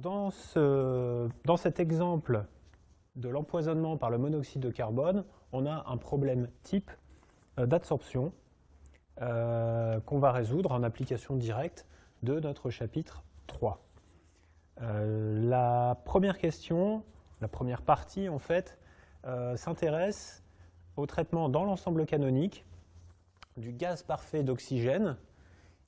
Dans cet exemple de l'empoisonnement par le monoxyde de carbone, on a un problème type d'absorption qu'on va résoudre en application directe de notre chapitre 3. La première question, la première partie en fait, s'intéresse au traitement dans l'ensemble canonique du gaz parfait d'oxygène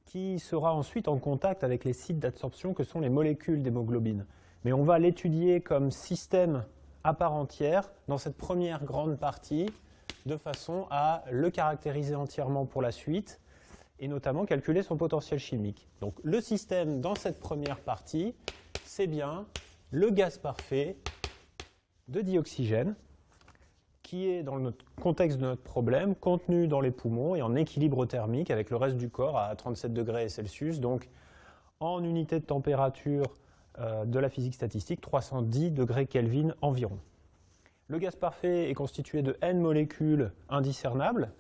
qui sera ensuite en contact avec les sites d'absorption que sont les molécules d'hémoglobine. Mais on va l'étudier comme système à part entière dans cette première grande partie de façon à le caractériser entièrement pour la suite et notamment calculer son potentiel chimique. Donc le système dans cette première partie, c'est bien le gaz parfait de dioxygène qui est dans le contexte de notre problème, contenu dans les poumons et en équilibre thermique avec le reste du corps à 37 degrés Celsius, donc en unité de température de la physique statistique, 310 degrés Kelvin environ. Le gaz parfait est constitué de n molécules indiscernables,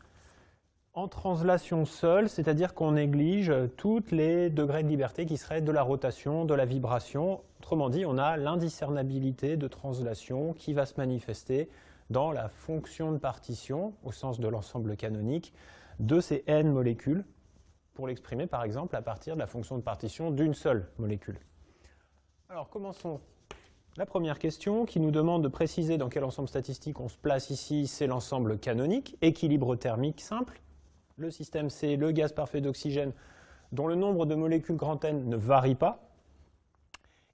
en translation seule, c'est-à-dire qu'on néglige tous les degrés de liberté qui seraient de la rotation, de la vibration. Autrement dit, on a l'indiscernabilité de translation qui va se manifester dans la fonction de partition, au sens de l'ensemble canonique, de ces n molécules, pour l'exprimer par exemple à partir de la fonction de partition d'une seule molécule. Alors commençons. La première question qui nous demande de préciser dans quel ensemble statistique on se place ici, c'est l'ensemble canonique, équilibre thermique simple. Le système c'est le gaz parfait d'oxygène dont le nombre de molécules grand N ne varie pas,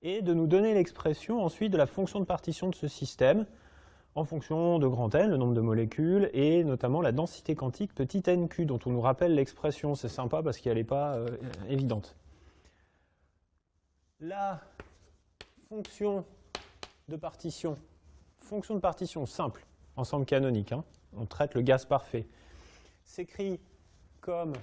et de nous donner l'expression ensuite de la fonction de partition de ce système, en fonction de grand N, le nombre de molécules, et notamment la densité quantique petit nq, dont on nous rappelle l'expression. C'est sympa parce qu'elle n'est pas évidente. La fonction de partition simple, ensemble canonique, hein, on traite le gaz parfait, s'écrit comme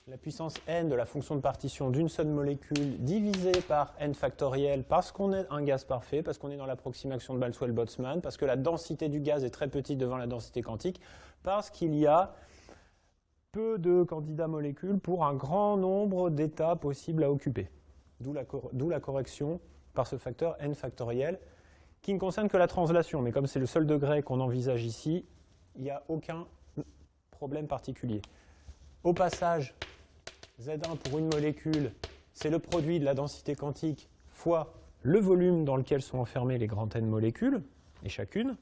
la puissance n de la fonction de partition d'une seule molécule divisée par n factoriel parce qu'on est un gaz parfait, parce qu'on est dans l'approximation de Maxwell-Boltzmann, parce que la densité du gaz est très petite devant la densité quantique, parce qu'il y a peu de candidats molécules pour un grand nombre d'états possibles à occuper. D'où la correction par ce facteur n factoriel qui ne concerne que la translation. Mais comme c'est le seul degré qu'on envisage ici, il n'y a aucun problème particulier. Au passage, Z1 pour une molécule, c'est le produit de la densité quantique fois le volume dans lequel sont enfermées les grandes n molécules, et chacune.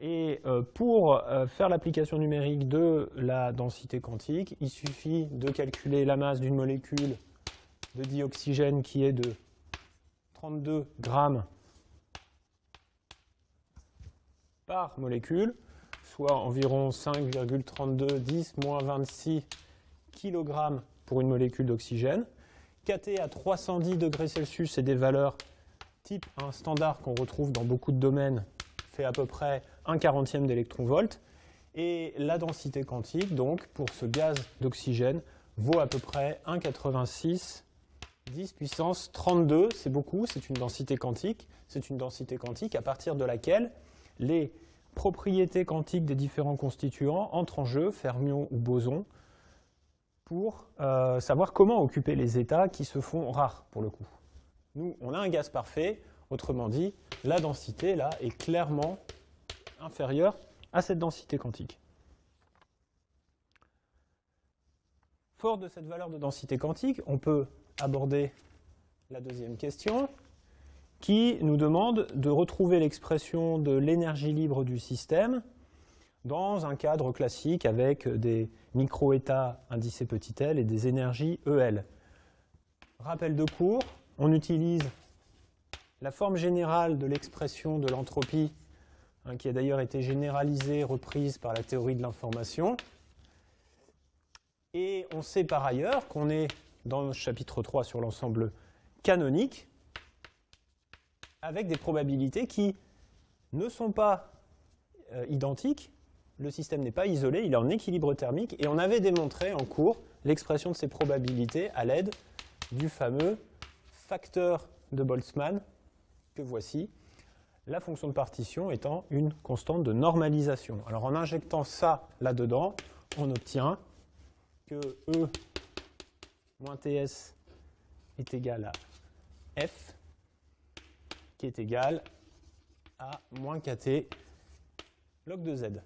Et pour faire l'application numérique de la densité quantique, il suffit de calculer la masse d'une molécule de dioxygène qui est de 32 grammes par molécule, soit environ 5,32 10 moins 26 kg pour une molécule d'oxygène. KT à 310 degrés Celsius, c'est des valeurs type un standard qu'on retrouve dans beaucoup de domaines, fait à peu près 1/40e d'électron-volt. Et la densité quantique, donc, pour ce gaz d'oxygène, vaut à peu près 1,86 10 puissance 32. C'est beaucoup, c'est une densité quantique. C'est une densité quantique à partir de laquelle les propriétés quantiques des différents constituants entrent en jeu, fermions ou bosons, pour savoir comment occuper les états qui se font rares, pour le coup. Nous, on a un gaz parfait, autrement dit, la densité, là, est clairement inférieure à cette densité quantique. Fort de cette valeur de densité quantique, on peut aborder la deuxième question, qui nous demande de retrouver l'expression de l'énergie libre du système dans un cadre classique avec des micro-états indicés petit l et des énergies EL. Rappel de cours, on utilise la forme générale de l'expression de l'entropie, hein, qui a d'ailleurs été généralisée, reprise par la théorie de l'information. Et on sait par ailleurs qu'on est dans le chapitre 3 sur l'ensemble canonique, avec des probabilités qui ne sont pas identiques. Le système n'est pas isolé, il est en équilibre thermique, et on avait démontré en cours l'expression de ces probabilités à l'aide du fameux facteur de Boltzmann, que voici, la fonction de partition étant une constante de normalisation. Alors en injectant ça là-dedans, on obtient que E moins TS est égal à F qui est égal à moins kT log de Z.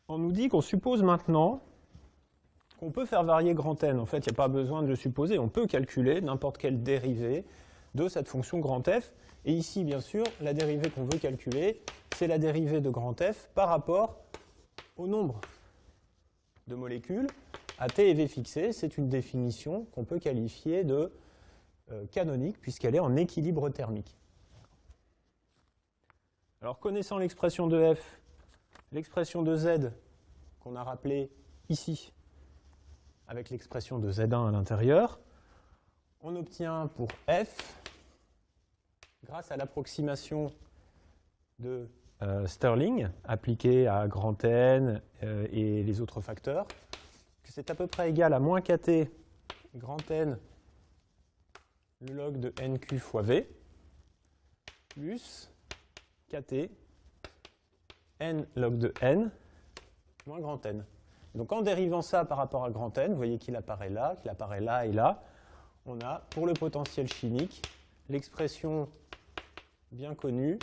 On nous dit qu'on suppose maintenant qu'on peut faire varier grand N. En fait, il n'y a pas besoin de le supposer. On peut calculer n'importe quelle dérivée de cette fonction grand F. Et ici, bien sûr, la dérivée qu'on veut calculer, c'est la dérivée de grand F par rapport au nombre de molécules à T et V fixés. C'est une définition qu'on peut qualifier de canonique puisqu'elle est en équilibre thermique. Alors, connaissant l'expression de F, l'expression de Z qu'on a rappelée ici, avec l'expression de Z1 à l'intérieur, on obtient pour F, grâce à l'approximation de Stirling, appliquée à grand N et les autres facteurs, que c'est à peu près égal à moins kT grand N le log de NQ fois V, plus kT N log de N moins grand N. Donc en dérivant ça par rapport à grand N, vous voyez qu'il apparaît là et là, on a pour le potentiel chimique l'expression bien connue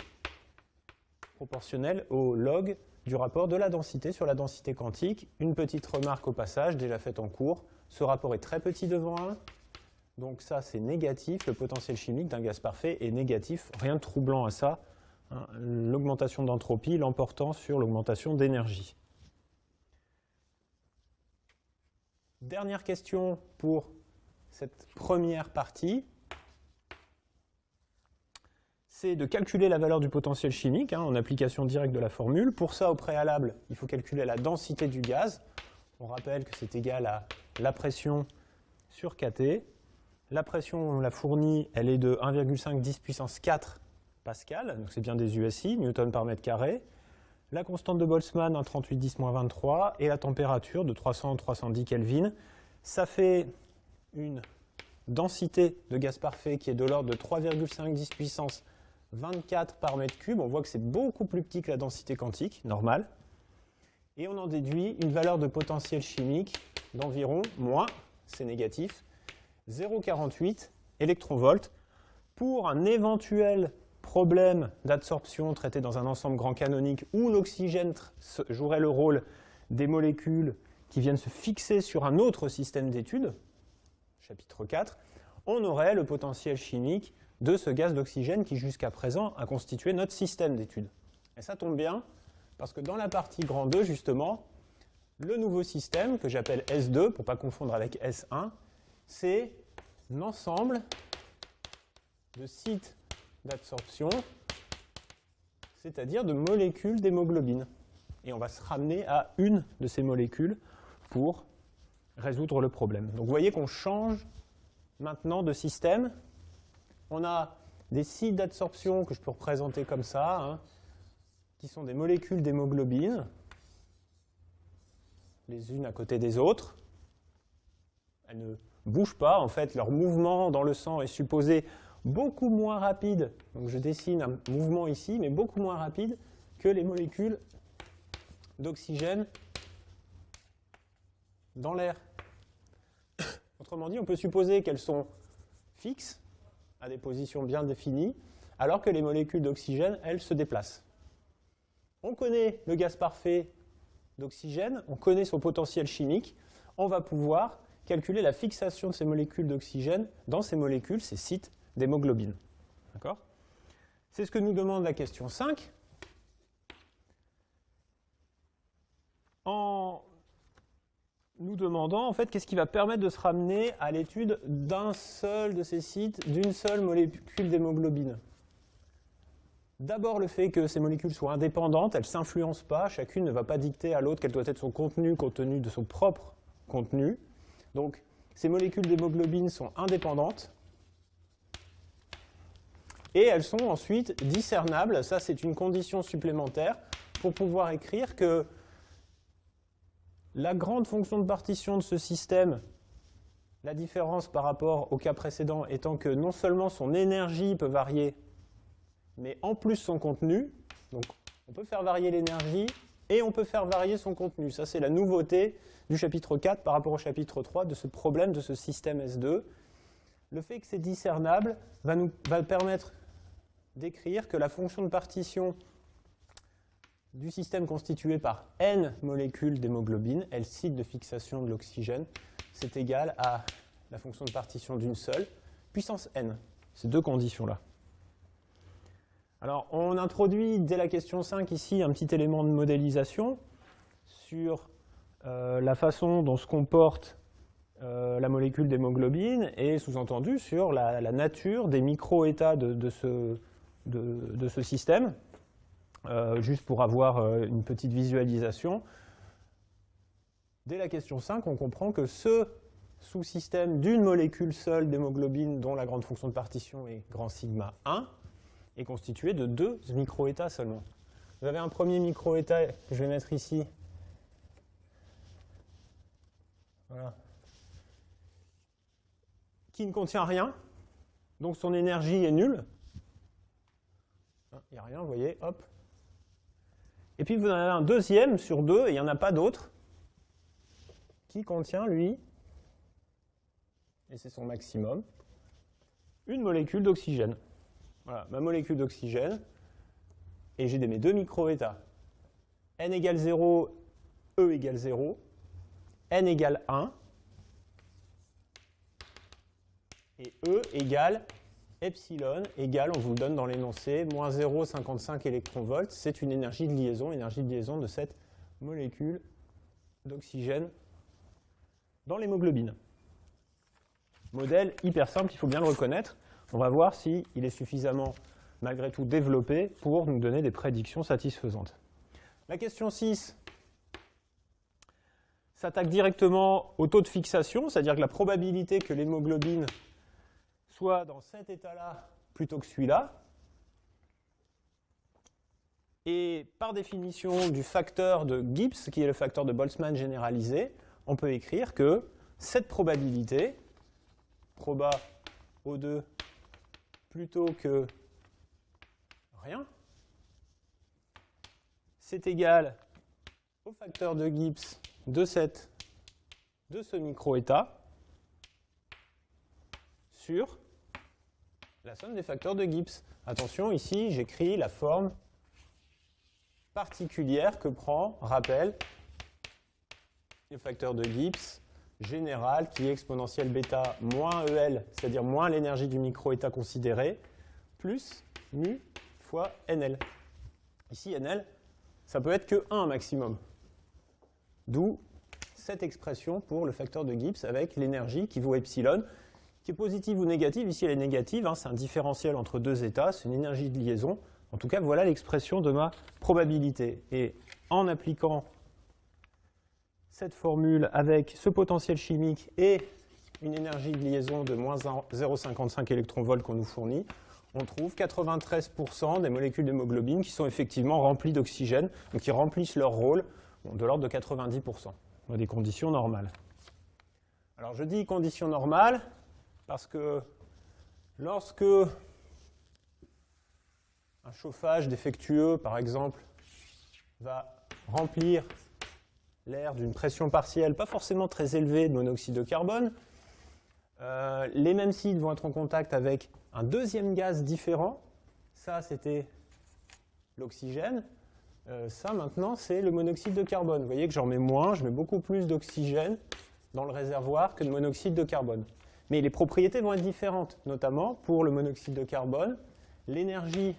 proportionnelle au log du rapport de la densité sur la densité quantique. Une petite remarque au passage, déjà faite en cours, ce rapport est très petit devant 1, donc ça c'est négatif, le potentiel chimique d'un gaz parfait est négatif, rien de troublant à ça, hein, l'augmentation d'entropie l'emportant sur l'augmentation d'énergie. Dernière question pour cette première partie, c'est de calculer la valeur du potentiel chimique en application directe de la formule. Pour ça, au préalable, il faut calculer la densité du gaz. On rappelle que c'est égal à la pression sur kT. La pression, on l'a fournie, elle est de 1,5 10 puissance 4 pascal, donc c'est bien des USI, newton par mètre carré. La constante de Boltzmann, 1,38 10-23, et la température de 300-310 Kelvin. Ça fait une densité de gaz parfait qui est de l'ordre de 3,5 10 puissance 24 par mètre cube. On voit que c'est beaucoup plus petit que la densité quantique, normale. Et on en déduit une valeur de potentiel chimique d'environ moins, c'est négatif, 0,48 électronvolts pour un éventuel problème d'adsorption traité dans un ensemble grand canonique où l'oxygène jouerait le rôle des molécules qui viennent se fixer sur un autre système d'études, chapitre 4, on aurait le potentiel chimique de ce gaz d'oxygène qui jusqu'à présent a constitué notre système d'études. Et ça tombe bien, parce que dans la partie grand 2, justement, le nouveau système, que j'appelle S2, pour ne pas confondre avec S1, c'est l'ensemble de sites d'absorption, c'est-à-dire de molécules d'hémoglobine. Et on va se ramener à une de ces molécules pour résoudre le problème. Donc vous voyez qu'on change maintenant de système. On a des sites d'absorption que je peux représenter comme ça, qui sont des molécules d'hémoglobine, les unes à côté des autres. Elles ne bougent pas, en fait, leur mouvement dans le sang est supposé beaucoup moins rapide, donc je dessine un mouvement ici, mais beaucoup moins rapide que les molécules d'oxygène dans l'air. Autrement dit, on peut supposer qu'elles sont fixes, à des positions bien définies, alors que les molécules d'oxygène, elles, se déplacent. On connaît le gaz parfait d'oxygène, on connaît son potentiel chimique, on va pouvoir calculer la fixation de ces molécules d'oxygène dans ces molécules, ces sites d'hémoglobine. D'accord ? C'est ce que nous demande la question 5. En nous demandant, en fait, qu'est-ce qui va permettre de se ramener à l'étude d'un seul de ces sites, d'une seule molécule d'hémoglobine. D'abord, le fait que ces molécules soient indépendantes, elles ne s'influencent pas, chacune ne va pas dicter à l'autre quel doit être son contenu compte tenu de son propre contenu. Donc, ces molécules d'hémoglobine sont indépendantes. Et elles sont ensuite discernables, ça c'est une condition supplémentaire pour pouvoir écrire que la grande fonction de partition de ce système, la différence par rapport au cas précédent étant que non seulement son énergie peut varier, mais en plus son contenu, donc on peut faire varier l'énergie Et on peut faire varier son contenu. Ça, c'est la nouveauté du chapitre 4 par rapport au chapitre 3 de ce problème de ce système S2. Le fait que c'est discernable va permettre d'écrire que la fonction de partition du système constitué par n molécules d'hémoglobine, L site de fixation de l'oxygène, c'est égal à la fonction de partition d'une seule, puissance n. Ces deux conditions-là. Alors, on introduit dès la question 5 ici un petit élément de modélisation sur la façon dont se comporte la molécule d'hémoglobine et sous-entendu sur la nature des micro-états de ce système. Juste pour avoir une petite visualisation. Dès la question 5, on comprend que ce sous-système d'une molécule seule d'hémoglobine dont la grande fonction de partition est grand sigma 1 est constitué de 2 micro-états seulement. Vous avez un premier micro-état que je vais mettre ici. Voilà. Qui ne contient rien, donc son énergie est nulle. Il n'y a rien, vous voyez, hop. Et puis vous en avez un deuxième sur 2, et il n'y en a pas d'autre, qui contient, lui, et c'est son maximum, une molécule d'oxygène. Voilà, ma molécule d'oxygène, et j'ai mes deux micro-états. N égale 0, E égale 0, N égale 1, et E égale epsilon égale, on vous le donne dans l'énoncé, moins 0,55 électronvolts. C'est une énergie de liaison de cette molécule d'oxygène dans l'hémoglobine. Modèle hyper simple, il faut bien le reconnaître. On va voir s'il est suffisamment, malgré tout, développé pour nous donner des prédictions satisfaisantes. La question 6 s'attaque directement au taux de fixation, c'est-à-dire que la probabilité que l'hémoglobine soit dans cet état-là plutôt que celui-là. Et par définition du facteur de Gibbs, qui est le facteur de Boltzmann généralisé, on peut écrire que cette probabilité, proba O2 plutôt que rien, c'est égal au facteur de Gibbs de ce micro-état sur la somme des facteurs de Gibbs. Attention, ici, j'écris la forme particulière que prend, rappel, le facteur de Gibbs général qui est exponentielle bêta moins EL, c'est-à-dire moins l'énergie du micro-état considéré, plus mu fois NL. Ici, NL, ça peut être que 1 maximum. D'où cette expression pour le facteur de Gibbs avec l'énergie qui vaut epsilon, qui est positive ou négative. Ici, elle est négative, hein, c'est un différentiel entre deux états, c'est une énergie de liaison. En tout cas, voilà l'expression de ma probabilité. Et en appliquant cette formule avec ce potentiel chimique et une énergie de liaison de moins 0,55 électronvolts qu'on nous fournit, on trouve 93% des molécules d'hémoglobine qui sont effectivement remplies d'oxygène, donc qui remplissent leur rôle de l'ordre de 90%, dans des conditions normales. Alors je dis conditions normales parce que lorsque un chauffage défectueux, par exemple, va remplir l'air d'une pression partielle pas forcément très élevée de monoxyde de carbone, les mêmes sites vont être en contact avec un deuxième gaz différent. Ça, c'était l'oxygène. Ça, maintenant, c'est le monoxyde de carbone. Vous voyez que j'en mets moins, je mets beaucoup plus d'oxygène dans le réservoir que de monoxyde de carbone. Mais les propriétés vont être différentes, notamment pour le monoxyde de carbone, l'énergie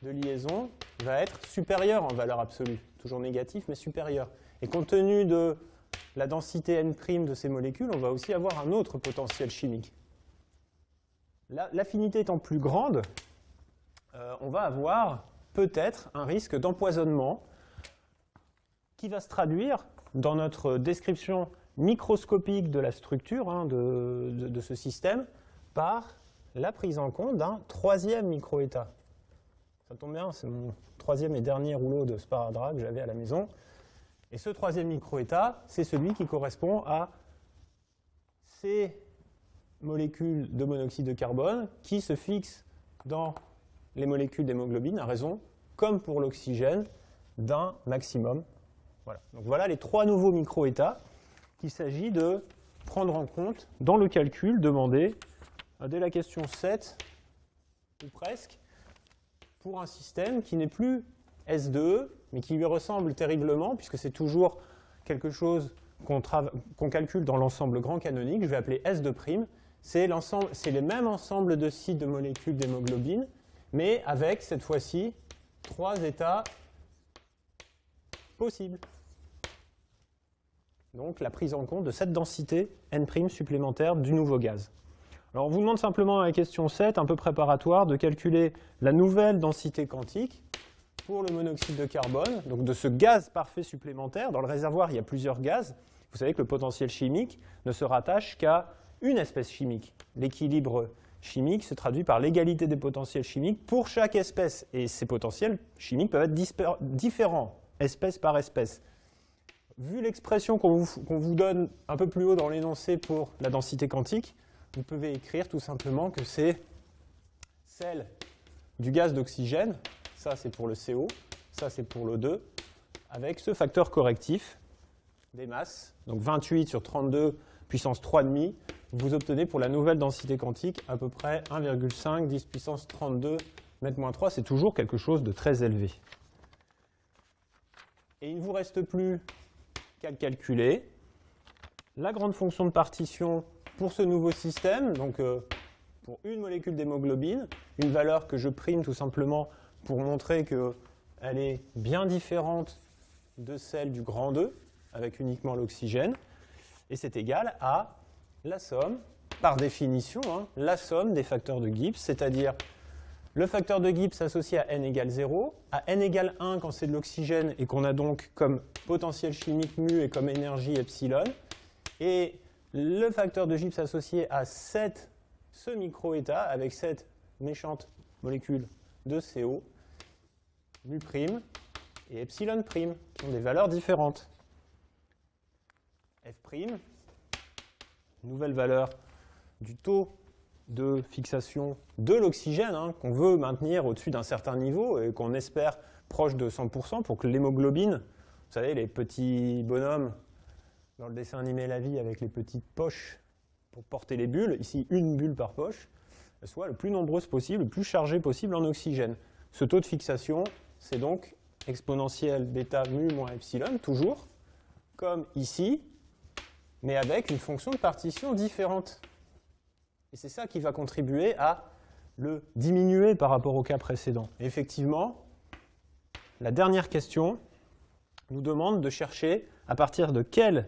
de liaison va être supérieure en valeur absolue. Toujours négatif, mais supérieure. Et compte tenu de la densité N' de ces molécules, on va aussi avoir un autre potentiel chimique. L'affinité étant plus grande, on va avoir peut-être un risque d'empoisonnement qui va se traduire dans notre description microscopique de la structure de ce système par la prise en compte d'un troisième microétat. Ça tombe bien, c'est mon troisième et dernier rouleau de sparadrap que j'avais à la maison. Et ce troisième microétat, c'est celui qui correspond à ces molécules de monoxyde de carbone qui se fixent dans les molécules d'hémoglobine à raison, comme pour l'oxygène, d'un maximum. Voilà. Donc voilà les 3 nouveaux micro-états qu'il s'agit de prendre en compte dans le calcul demandé dès la question 7, ou presque, pour un système qui n'est plus S2E, mais qui lui ressemble terriblement, puisque c'est toujours quelque chose qu'on calcule dans l'ensemble grand canonique, je vais appeler S2'. C'est le même ensemble de sites de molécules d'hémoglobine, mais avec, cette fois-ci, 3 états possibles. Donc la prise en compte de cette densité N' supplémentaire du nouveau gaz. Alors on vous demande simplement dans la question 7, un peu préparatoire, de calculer la nouvelle densité quantique pour le monoxyde de carbone, donc de ce gaz parfait supplémentaire. Dans le réservoir, il y a plusieurs gaz. Vous savez que le potentiel chimique ne se rattache qu'à une espèce chimique. L'équilibre chimique se traduit par l'égalité des potentiels chimiques pour chaque espèce. Et ces potentiels chimiques peuvent être différents, espèce par espèce. Vu l'expression qu'on vous donne un peu plus haut dans l'énoncé pour la densité quantique, vous pouvez écrire tout simplement que c'est celle du gaz d'oxygène, ça c'est pour le CO, ça c'est pour l'O2, avec ce facteur correctif des masses, donc 28 sur 32 puissance 3,5, vous obtenez pour la nouvelle densité quantique à peu près 1,5 10 puissance 32 mètres-3, c'est toujours quelque chose de très élevé. Et il ne vous reste plus qu'à le calculer. La grande fonction de partition pour ce nouveau système, donc pour une molécule d'hémoglobine, une valeur que je prime tout simplement pour montrer qu'elle est bien différente de celle du grand 2, avec uniquement l'oxygène, et c'est égal à la somme, par définition, la somme des facteurs de Gibbs, c'est-à-dire le facteur de Gibbs associé à n égale 0, à n égale 1 quand c'est de l'oxygène et qu'on a donc comme potentiel chimique mu et comme énergie epsilon, et le facteur de Gibbs associé à ce micro-état avec cette méchante molécule de CO, mu' et epsilon', qui ont des valeurs différentes. F', nouvelle valeur du taux de fixation de l'oxygène, qu'on veut maintenir au-dessus d'un certain niveau et qu'on espère proche de 100% pour que l'hémoglobine, vous savez, les petits bonhommes dans le dessin animé La Vie avec les petites poches pour porter les bulles, ici une bulle par poche, soit le plus nombreuse possible, le plus chargée possible en oxygène. Ce taux de fixation, c'est donc exponentielle bêta mu moins epsilon, toujours, comme ici, mais avec une fonction de partition différente. Et c'est ça qui va contribuer à le diminuer par rapport au cas précédent. Et effectivement, la dernière question nous demande de chercher à partir de quelle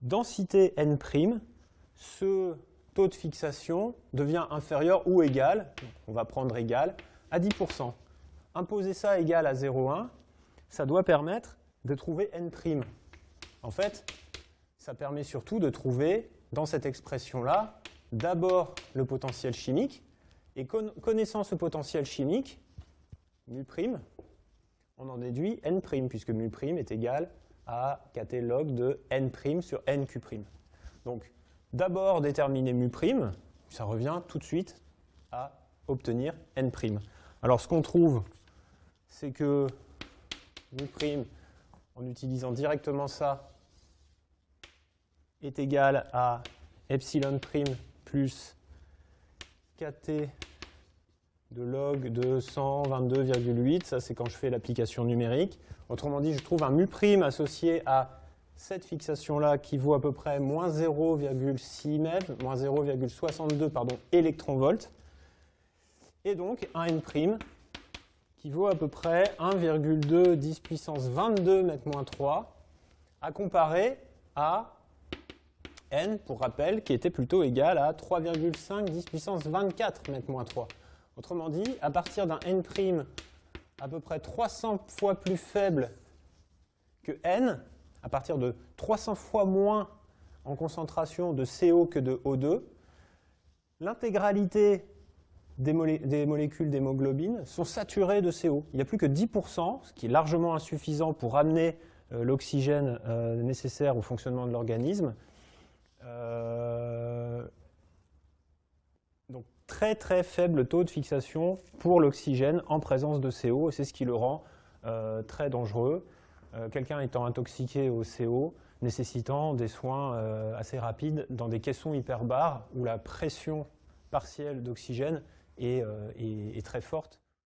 densité N', ce taux de fixation devient inférieur ou égal, on va prendre égal, à 10%. Imposer ça égal à 0,1, ça doit permettre de trouver N'. En fait, ça permet surtout de trouver, dans cette expression-là, d'abord le potentiel chimique, et connaissant ce potentiel chimique, mu', on en déduit N', puisque mu' est égal à kt log de N' sur NQ'. Donc, d'abord déterminer mu', ça revient tout de suite à obtenir N'. Alors, ce qu'on trouve, c'est que mu', en utilisant directement ça, est égal à epsilon' plus kt de log de 122,8. Ça, c'est quand je fais l'application numérique. Autrement dit, je trouve un mu' associé à cette fixation-là qui vaut à peu près moins 0,6 mètres, moins 0,62 électronvolts. Et donc un N' qui vaut à peu près 1,2 10 puissance 22 mètres-3 à comparer à N, pour rappel, qui était plutôt égal à 3,5 10 puissance 24 mètres-3. Autrement dit, à partir d'un N' à peu près 300 fois plus faible que N, à partir de 300 fois moins en concentration de CO que de O2, l'intégralité des molécules d'hémoglobine sont saturées de CO. Il n'y a plus que 10%, ce qui est largement insuffisant pour amener l'oxygène nécessaire au fonctionnement de l'organisme. Donc très très faible taux de fixation pour l'oxygène en présence de CO, et c'est ce qui le rend très dangereux, quelqu'un étant intoxiqué au CO, nécessitant des soins assez rapides dans des caissons hyperbares où la pression partielle d'oxygène est très forte.